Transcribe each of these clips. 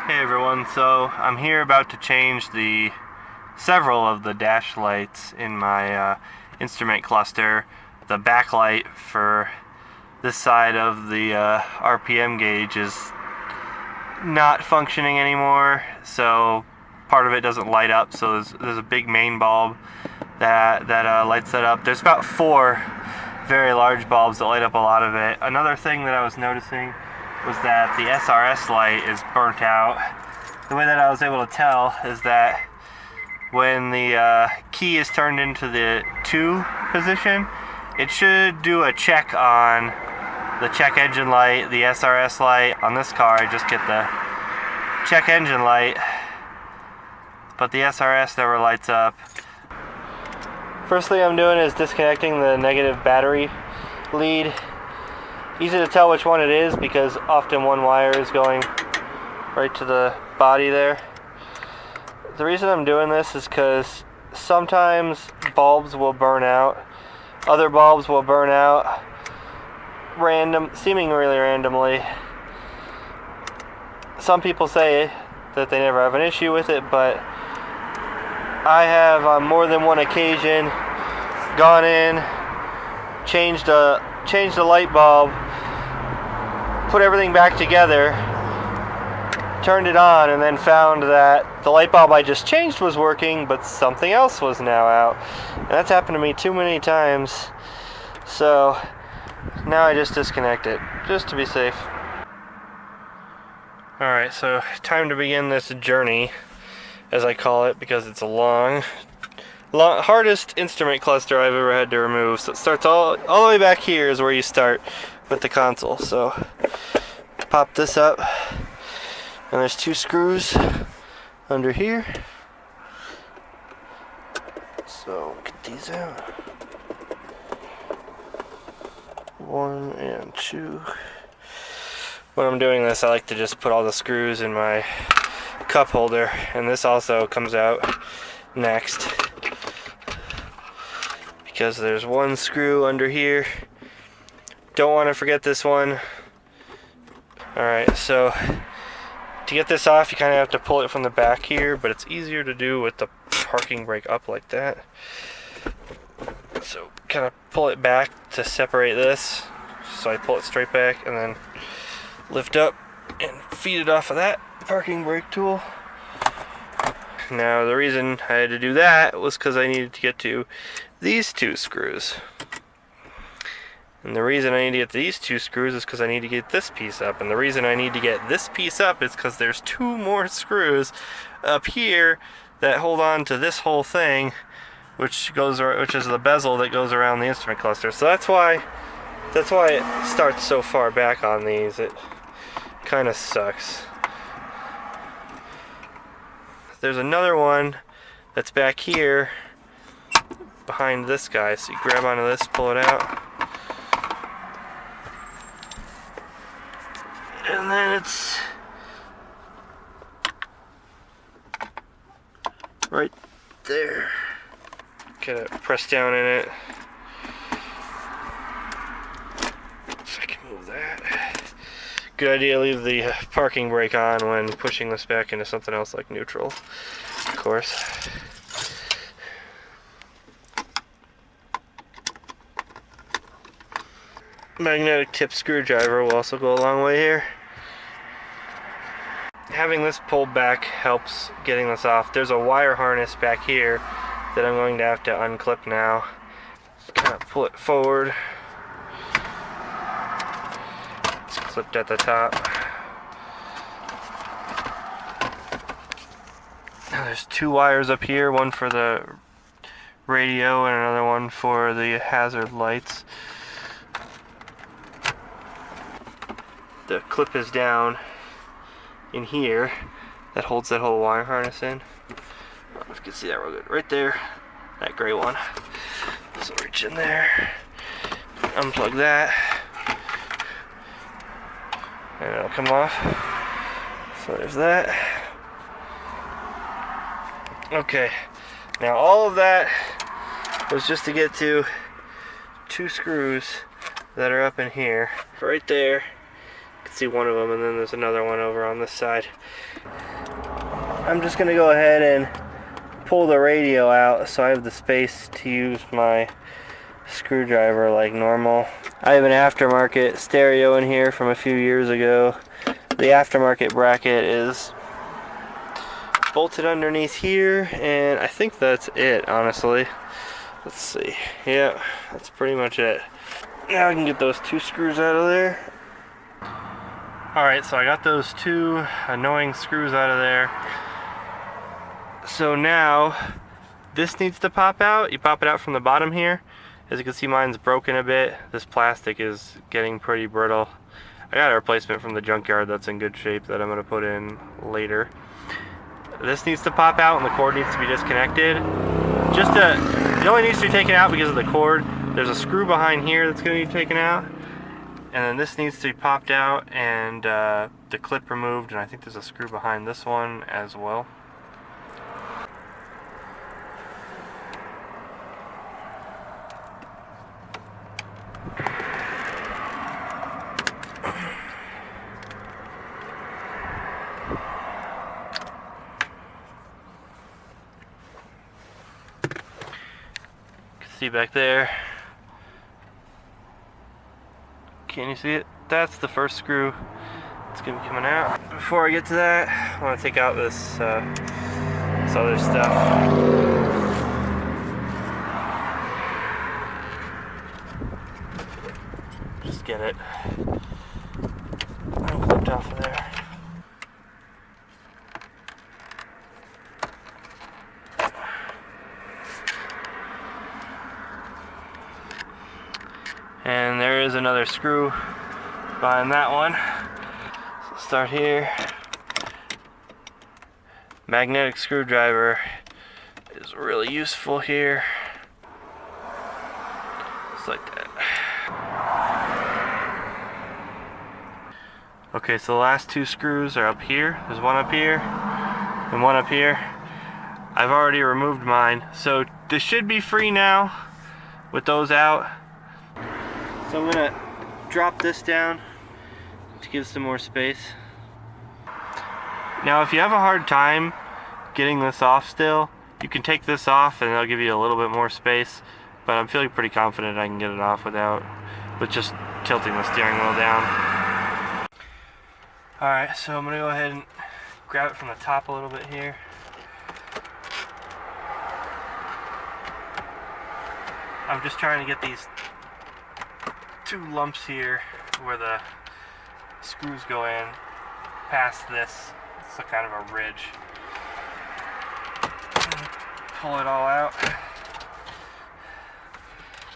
Hey everyone, so I'm here about to change several of the dash lights in my instrument cluster. The backlight for this side of the RPM gauge is not functioning anymore, so part of it doesn't light up, so there's a big main bulb that lights that up. There's about 4 very large bulbs that light up a lot of it. Another thing that I was noticing was that the SRS light is burnt out. The way that I was able to tell is that when the key is turned into the 2 position, it should do a check on the check engine light, the SRS light. On this car, I just get the check engine light, but the SRS never lights up. First thing I'm doing is disconnecting the negative battery lead. Easy to tell which one it is because often one wire is going right to the body there. The reason I'm doing this is because sometimes bulbs will burn out. Other bulbs will burn out seemingly really randomly. Some people say that they never have an issue with it, but I have on more than one occasion gone in, changed the light bulb, put everything back together, turned it on, and then found that the light bulb I just changed was working, but something else was now out. And that's happened to me too many times. So now I just disconnect it, just to be safe. Alright, so time to begin this journey, as I call it, because it's a long, hardest instrument cluster I've ever had to remove. So it starts all the way back here is where you start with the console. So pop this up, and there's 2 screws under here. So get these out. 1 and 2. When I'm doing this, I like to just put all the screws in my cup holder, and this also comes out next because there's 1 screw under here. Don't want to forget this one. Alright, so to get this off, you kind of have to pull it from the back here, but it's easier to do with the parking brake up like that. So kind of pull it back to separate this. So I pull it straight back and then lift up and feed it off of that parking brake tool. Now the reason I had to do that was because I needed to get to these 2 screws. And the reason I need to get these 2 screws is because I need to get this piece up. And the reason I need to get this piece up is because there's 2 more screws up here that hold on to this whole thing, which is the bezel that goes around the instrument cluster. So that's why it starts so far back on these. It kind of sucks. There's another one that's back here behind this guy. So you grab onto this, pull it out. And then it's right there. Gotta press down in it. So I can move that. Good idea to leave the parking brake on when pushing this back into something else like neutral, of course. Magnetic tip screwdriver will also go a long way here. Having this pulled back helps getting this off. There's a wire harness back here that I'm going to have to unclip now. Just kind of pull it forward. It's clipped at the top. Now there's 2 wires up here, one for the radio and another one for the hazard lights. The clip is down in here that holds that whole wire harness in. I don't know if you can see that real good. Right there, that gray one. So reach in there, unplug that, and it'll come off. So there's that. Okay, now all of that was just to get to 2 screws that are up in here. Right there. see one of them, and then there's another one over on this side. I'm just gonna go ahead and pull the radio out so I have the space to use my screwdriver like normal. I have an aftermarket stereo in here from a few years ago. The aftermarket bracket is bolted underneath here, and I think that's it, honestly. Let's see. Yeah, that's pretty much it. Now I can get those two screws out of there. Alright, so I got those two annoying screws out of there. So now, this needs to pop out. You pop it out from the bottom here. As you can see, mine's broken a bit. This plastic is getting pretty brittle. I got a replacement from the junkyard that's in good shape that I'm going to put in later. This needs to pop out and the cord needs to be disconnected. It only needs to be taken out because of the cord. There's a screw behind here that's going to be taken out. And then this needs to be popped out and the clip removed. And I think there's a screw behind this one as well. See back there, can you see it? That's the first screw that's gonna be coming out. Before I get to that, I want to take out this other stuff. Just get it clipped off of there. And there is another screw behind that one. So start here. Magnetic screwdriver is really useful here. Just like that. Okay, so the last two screws are up here. There's one up here and one up here. I've already removed mine, so this should be free now with those out. So I'm going to drop this down to give some more space. Now if you have a hard time getting this off still, you can take this off and it'll give you a little bit more space, but I'm feeling pretty confident I can get it off with just tilting the steering wheel down. Alright, so I'm going to go ahead and grab it from the top a little bit here. I'm just trying to get these two lumps here where the screws go in past this. It's a kind of a ridge. Pull it all out.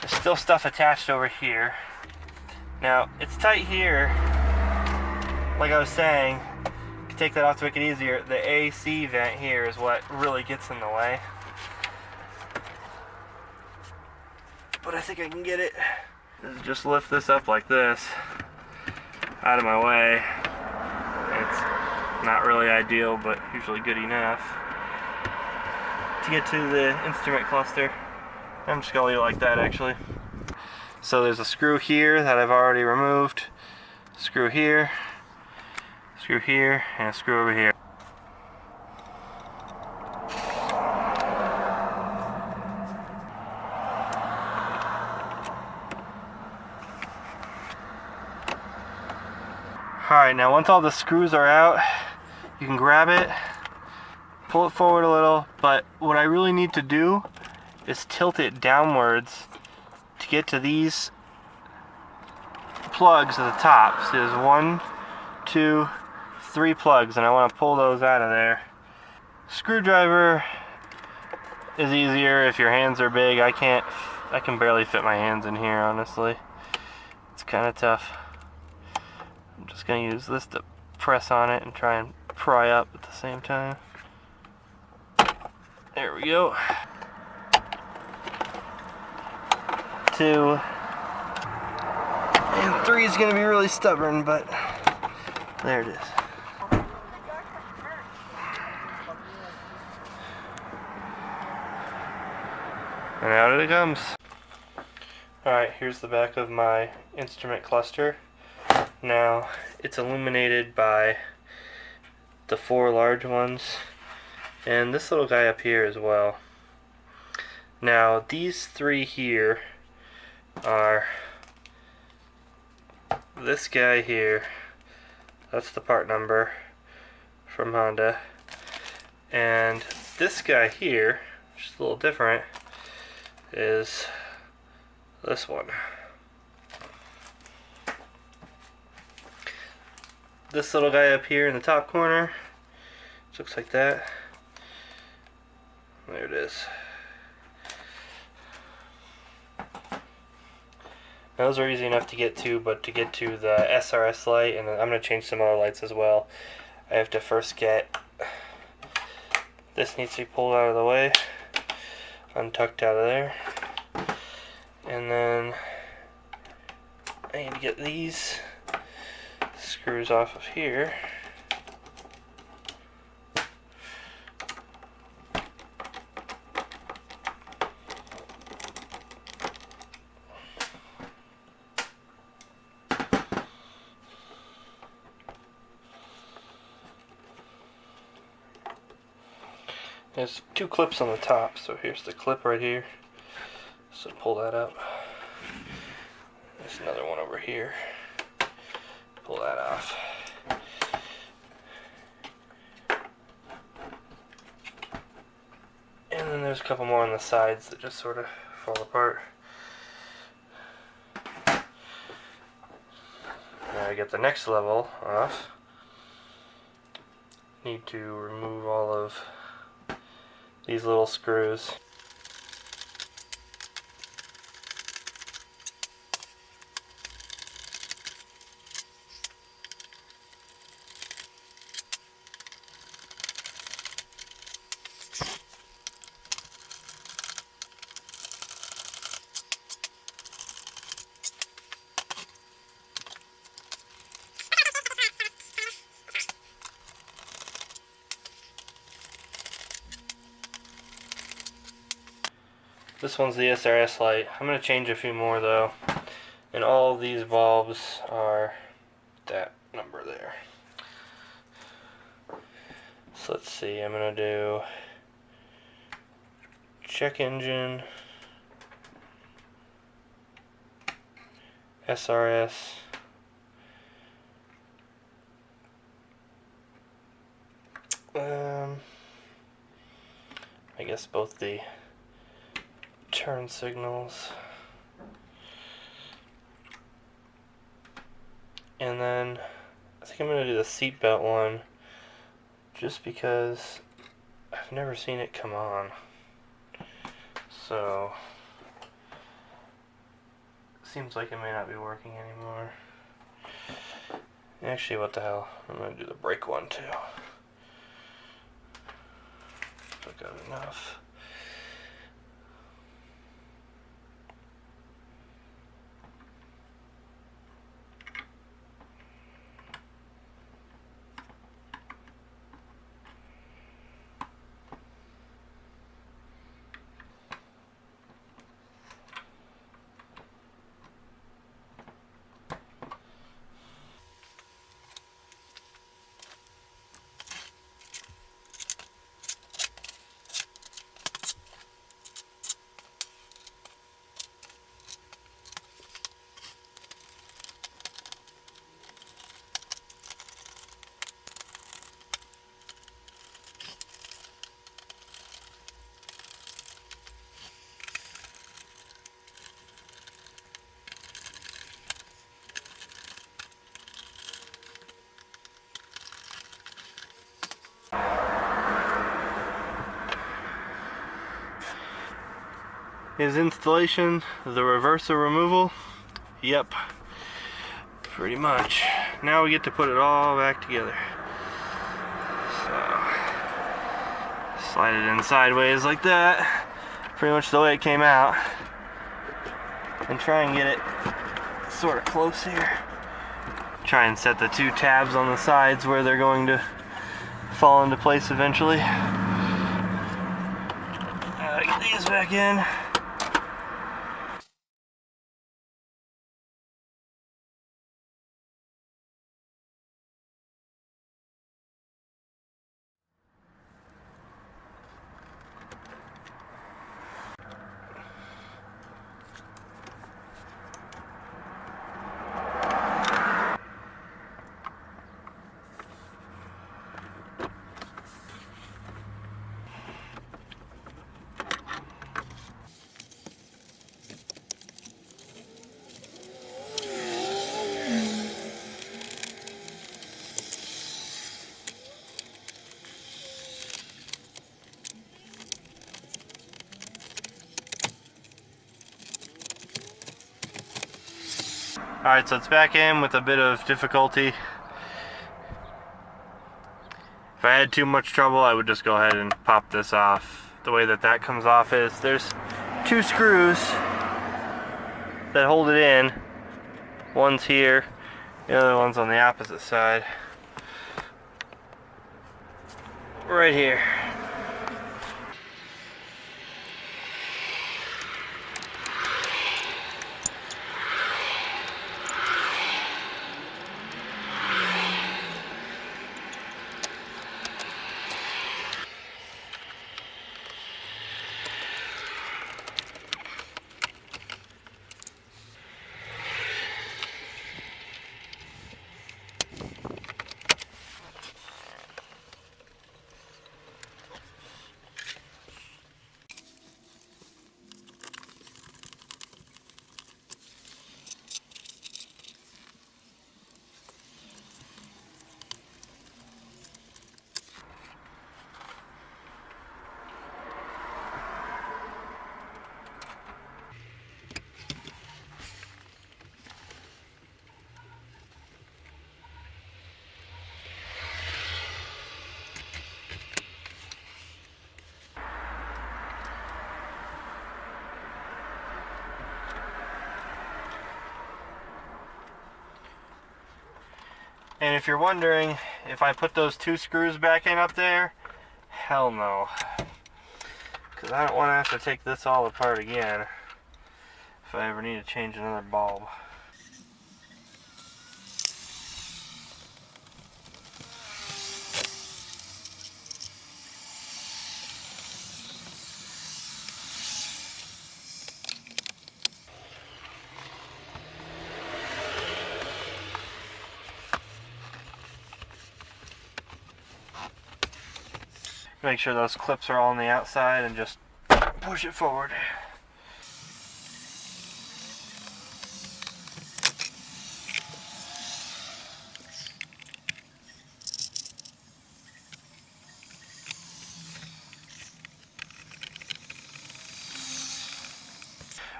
There's still stuff attached over here. Now it's tight here. Like I was saying, you can take that off to make it easier. The AC vent here is what really gets in the way. But I think I can get it. Just lift this up like this, out of my way. It's not really ideal, but usually good enough to get to the instrument cluster. I'm just gonna leave it like that actually. So there's a screw here that I've already removed, screw here, and a screw over here. Alright, now once all the screws are out, you can grab it, pull it forward a little, but what I really need to do is tilt it downwards to get to these plugs at the top. So there's 1, 2, 3 plugs, and I want to pull those out of there. Screwdriver is easier if your hands are big. I can barely fit my hands in here, honestly. It's kind of tough. I'm just going to use this to press on it and try and pry up at the same time. There we go. 2 and 3 is going to be really stubborn, but there it is. And out it comes. Alright, here's the back of my instrument cluster. Now, it's illuminated by the 4 large ones, and this little guy up here as well. Now, these 3 here are this guy here. That's the part number from Honda. And this guy here, which is a little different, is this one. This little guy up here in the top corner, which looks like that. There it is. Those are easy enough to get to, but to get to the SRS light, and I'm going to change some other lights as well, I have to first get, this needs to be pulled out of the way, untucked out of there, and then I need to get these screws off of here. There's 2 clips on the top, so here's the clip right here. So pull that up. There's another one over here. Pull that off. And then there's a couple more on the sides that just sort of fall apart. Now I get the next level off. Need to remove all of these little screws. This one's the SRS light. I'm going to change a few more though. And all of these bulbs are that number there. So let's see, I'm going to do check engine, SRS, I guess both the turn signals, and then I think I'm going to do the seatbelt one just because I've never seen it come on. So seems like it may not be working anymore. Actually, what the hell, I'm going to do the brake one too. Took out enough. His installation, the reverser removal. Yep, pretty much. Now we get to put it all back together. So, slide it in sideways like that, pretty much the way it came out, and try and get it sort of close here. Try and set the 2 tabs on the sides where they're going to fall into place eventually. Get these back in. Alright, so it's back in with a bit of difficulty. If I had too much trouble, I would just go ahead and pop this off. The way that that comes off is there's 2 screws that hold it in. One's here, the other one's on the opposite side. Right here. And if you're wondering if I put those 2 screws back in up there, hell no. Because I don't want to have to take this all apart again if I ever need to change another bulb. Make sure those clips are all on the outside and just push it forward.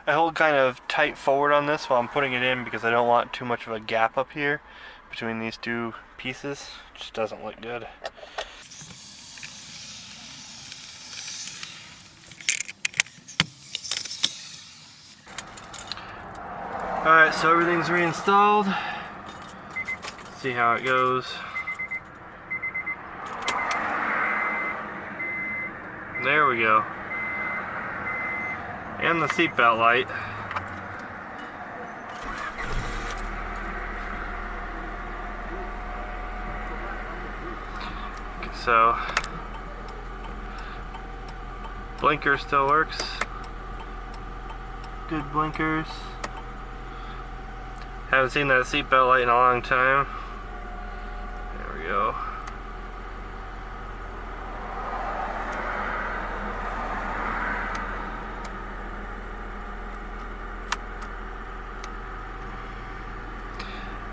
I hold kind of tight forward on this while I'm putting it in because I don't want too much of a gap up here between these 2 pieces. It just doesn't look good. Alright, so everything's reinstalled. Let's see how it goes. There we go. And the seatbelt light. So, blinker still works. Good blinkers. Haven't seen that seatbelt light in a long time. There we go.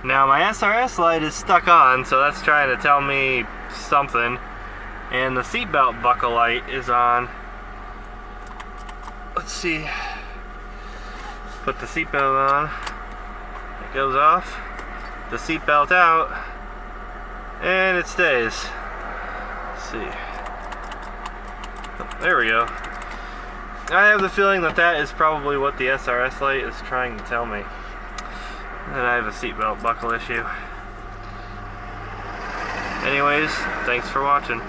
Now my SRS light is stuck on, so that's trying to tell me something. And the seatbelt buckle light is on. Let's see. Put the seatbelt on. It goes off. The seatbelt out. And it stays. Let's see. Oh, there we go. I have the feeling that that is probably what the SRS light is trying to tell me. That I have a seatbelt buckle issue. Anyways, thanks for watching.